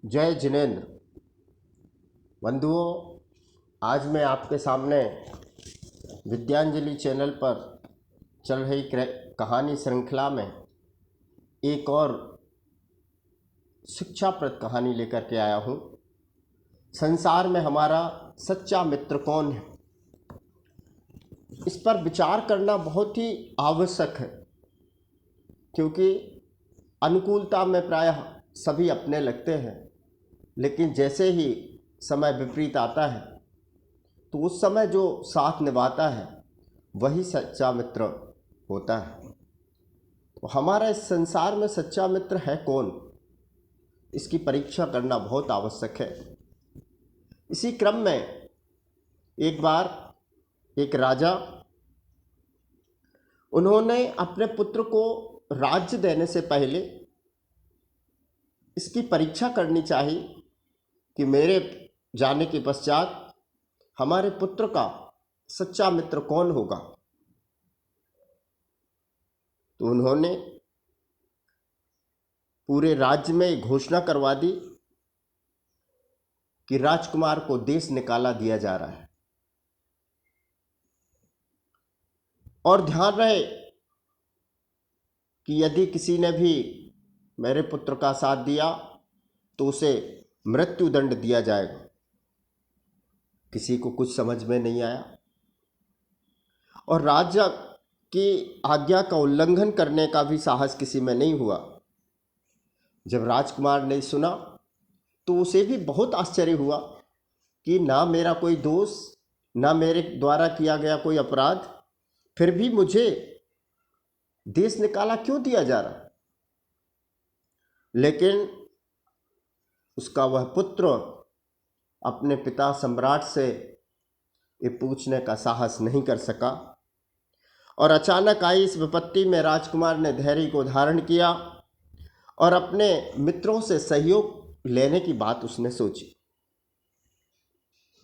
जय जिनेन्द्र। बंधुओं, आज मैं आपके सामने विद्यांजलि चैनल पर चल रही कहानी श्रृंखला में एक और शिक्षाप्रद कहानी लेकर के आया हूँ। संसार में हमारा सच्चा मित्र कौन है, इस पर विचार करना बहुत ही आवश्यक है, क्योंकि अनुकूलता में प्रायः सभी अपने लगते हैं, लेकिन जैसे ही समय विपरीत आता है तो उस समय जो साथ निभाता है वही सच्चा मित्र होता है। तो हमारा इस संसार में सच्चा मित्र है कौन, इसकी परीक्षा करना बहुत आवश्यक है। इसी क्रम में एक बार एक राजा, उन्होंने अपने पुत्र को राज्य देने से पहले इसकी परीक्षा करनी चाहिए कि मेरे जाने के पश्चात हमारे पुत्र का सच्चा मित्र कौन होगा। तो उन्होंने पूरे राज्य में घोषणा करवा दी कि राजकुमार को देश निकाला दिया जा रहा है, और ध्यान रहे कि यदि किसी ने भी मेरे पुत्र का साथ दिया तो उसे मृत्यु दंड दिया जाएगा। किसी को कुछ समझ में नहीं आया और राजा की आज्ञा का उल्लंघन करने का भी साहस किसी में नहीं हुआ। जब राजकुमार ने सुना तो उसे भी बहुत आश्चर्य हुआ कि ना मेरा कोई दोष, ना मेरे द्वारा किया गया कोई अपराध, फिर भी मुझे देश निकाला क्यों दिया जा रहा। लेकिन उसका वह पुत्र अपने पिता सम्राट से ये पूछने का साहस नहीं कर सका, और अचानक आई इस विपत्ति में राजकुमार ने धैर्य को धारण किया और अपने मित्रों से सहयोग लेने की बात उसने सोची।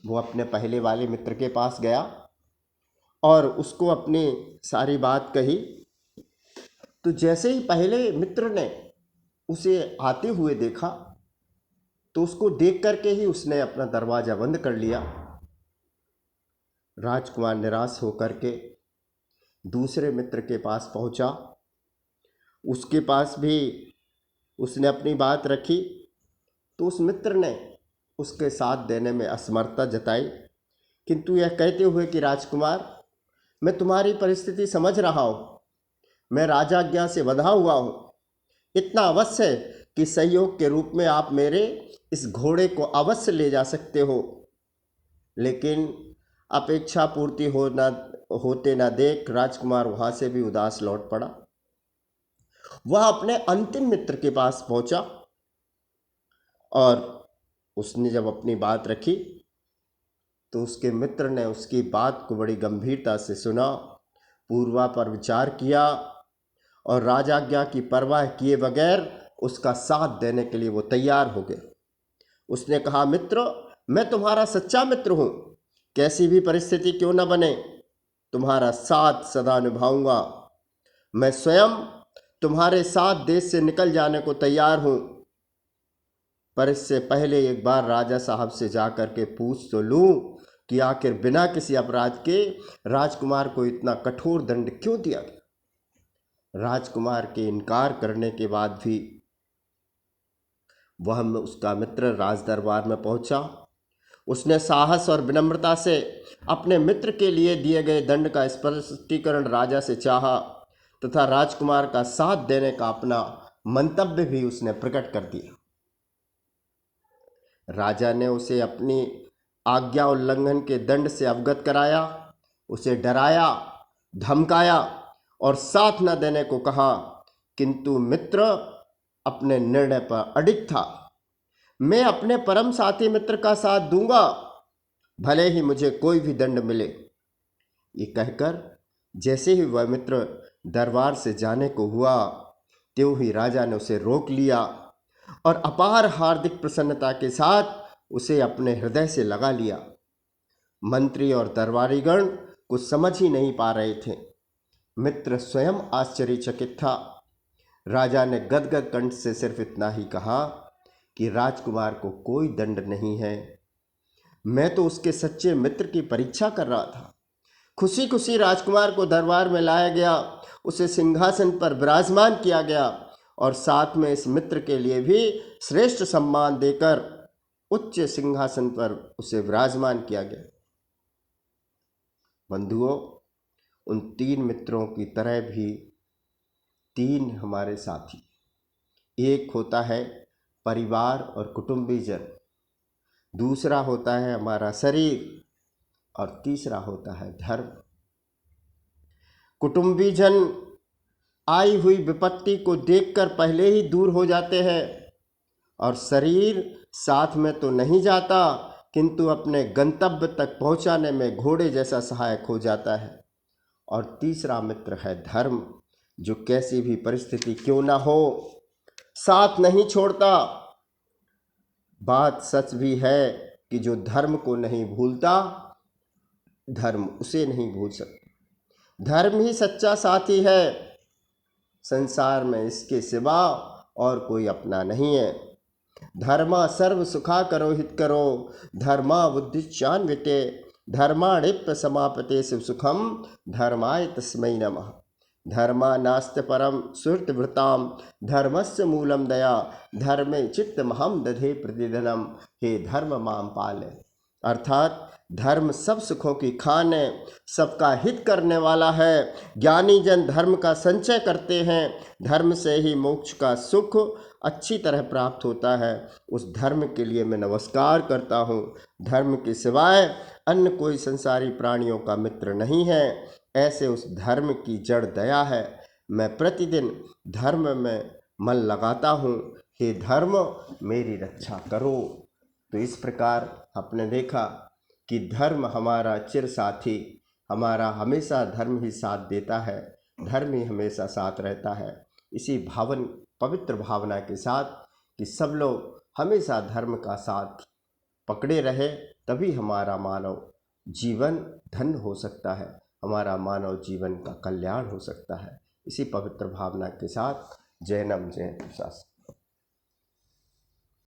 वो अपने पहले वाले मित्र के पास गया और उसको अपनी सारी बात कही। तो जैसे ही पहले मित्र ने उसे आते हुए देखा तो उसको देख करके ही उसने अपना दरवाज़ा बंद कर लिया। राजकुमार निराश होकर के दूसरे मित्र के पास पहुंचा। उसके पास भी उसने अपनी बात रखी तो उस मित्र ने उसके साथ देने में असमर्थता जताई, किंतु यह कहते हुए कि राजकुमार, मैं तुम्हारी परिस्थिति समझ रहा हूँ, मैं राजाज्ञा से बंधा हुआ हूँ। इतना अवश्य है कि सहयोग के रूप में आप मेरे इस घोड़े को अवश्य ले जा सकते हो। लेकिन अपेक्षा पूर्ति होते ना देख राजकुमार वहाँ से भी उदास लौट पड़ा। वह अपने अंतिम मित्र के पास पहुंचा और उसने जब अपनी बात रखी तो उसके मित्र ने उसकी बात को बड़ी गंभीरता से सुना, पूर्वा पर विचार किया और राजाज्ञा की परवाह किए बगैर उसका साथ देने के लिए वो तैयार हो गए। उसने कहा, मित्र, मैं तुम्हारा सच्चा मित्र हूँ, कैसी भी परिस्थिति क्यों न बने तुम्हारा साथ सदा निभाऊंगा। मैं स्वयं तुम्हारे साथ देश से निकल जाने को तैयार हूँ, पर इससे पहले एक बार राजा साहब से जा कर के पूछ तो लूँ कि आखिर बिना किसी अपराध के राजकुमार को इतना कठोर दंड क्यों दिया गया। राजकुमार के इनकार करने के बाद भी वह उसका मित्र राज दरबार में पहुंचा। उसने साहस और विनम्रता से अपने मित्र के लिए दिए गए दंड का स्पष्टीकरण राजा से चाहा तथा राजकुमार का साथ देने का अपना मंतव्य भी उसने प्रकट कर दिया। राजा ने उसे अपनी आज्ञा उल्लंघन के दंड से अवगत कराया, उसे डराया, धमकाया और साथ न देने को कहा, किंतु मित्र अपने निर्णय पर अडिग था। मैं अपने परम साथी मित्र का साथ दूंगा, भले ही मुझे कोई भी दंड मिले। ये कहकर जैसे ही वह मित्र दरबार से जाने को हुआ, त्यों ही राजा ने उसे रोक लिया और अपार हार्दिक प्रसन्नता के साथ उसे अपने हृदय से लगा लिया। मंत्री और दरबारीगण कुछ समझ ही नहीं पा रहे थे। मित्र स्वयं आश्चर्यचकित था। राजा ने गदगद कंठ से सिर्फ इतना ही कहा कि राजकुमार को कोई दंड नहीं है। मैं तो उसके सच्चे मित्र की परीक्षा कर रहा था। खुशी खुशी राजकुमार को दरबार में लाया गया, उसे सिंहासन पर विराजमान किया गया और साथ में इस मित्र के लिए भी श्रेष्ठ सम्मान देकर उच्च सिंहासन पर उसे विराजमान किया गया। बंधुओं, उन 3 मित्रों की तरह भी 3 हमारे साथी, एक होता है परिवार और कुटुंबीजन, दूसरा होता है हमारा शरीर और तीसरा होता है धर्म। कुटुंबीजन आई हुई विपत्ति को देखकर पहले ही दूर हो जाते हैं और शरीर साथ में तो नहीं जाता किंतु अपने गंतव्य तक पहुंचाने में घोड़े जैसा सहायक हो जाता है। और तीसरा मित्र है धर्म, जो कैसी भी परिस्थिति क्यों ना हो साथ नहीं छोड़ता। बात सच भी है कि जो धर्म को नहीं भूलता, धर्म उसे नहीं भूल सकता। धर्म ही सच्चा साथी है, संसार में इसके सिवा और कोई अपना नहीं है। धर्मा सर्व सुखा करो हित करो, धर्मा बुद्धिश्चान्विते, धर्माणिप्य समापते शिव सुखम, धर्माय तस्मै नमः। धर्मा नास्ति परम सुहृतभृताम, धर्मस्य मूलम दया, धर्मे चित्तमहं दधे प्रतिदिनम, हे धर्म माम पाले। अर्थात धर्म सब सुखों की खान है, सबका हित करने वाला है। ज्ञानी जन धर्म का संचय करते हैं, धर्म से ही मोक्ष का सुख अच्छी तरह प्राप्त होता है। उस धर्म के लिए मैं नमस्कार करता हूँ। धर्म के सिवाय अन्य कोई संसारी प्राणियों का मित्र नहीं है, ऐसे उस धर्म की जड़ दया है। मैं प्रतिदिन धर्म में मन लगाता हूँ, हे धर्म मेरी रक्षा करो। तो इस प्रकार आपने देखा कि धर्म हमारा चिर साथी, हमारा हमेशा धर्म ही साथ देता है, धर्म ही हमेशा साथ रहता है। इसी पवित्र भावना के साथ कि सब लोग हमेशा धर्म का साथ पकड़े रहे, तभी हमारा मानव जीवन धन्य हो सकता है, हमारा मानव जीवन का कल्याण हो सकता है। इसी पवित्र भावना के साथ जय नम जय शासन।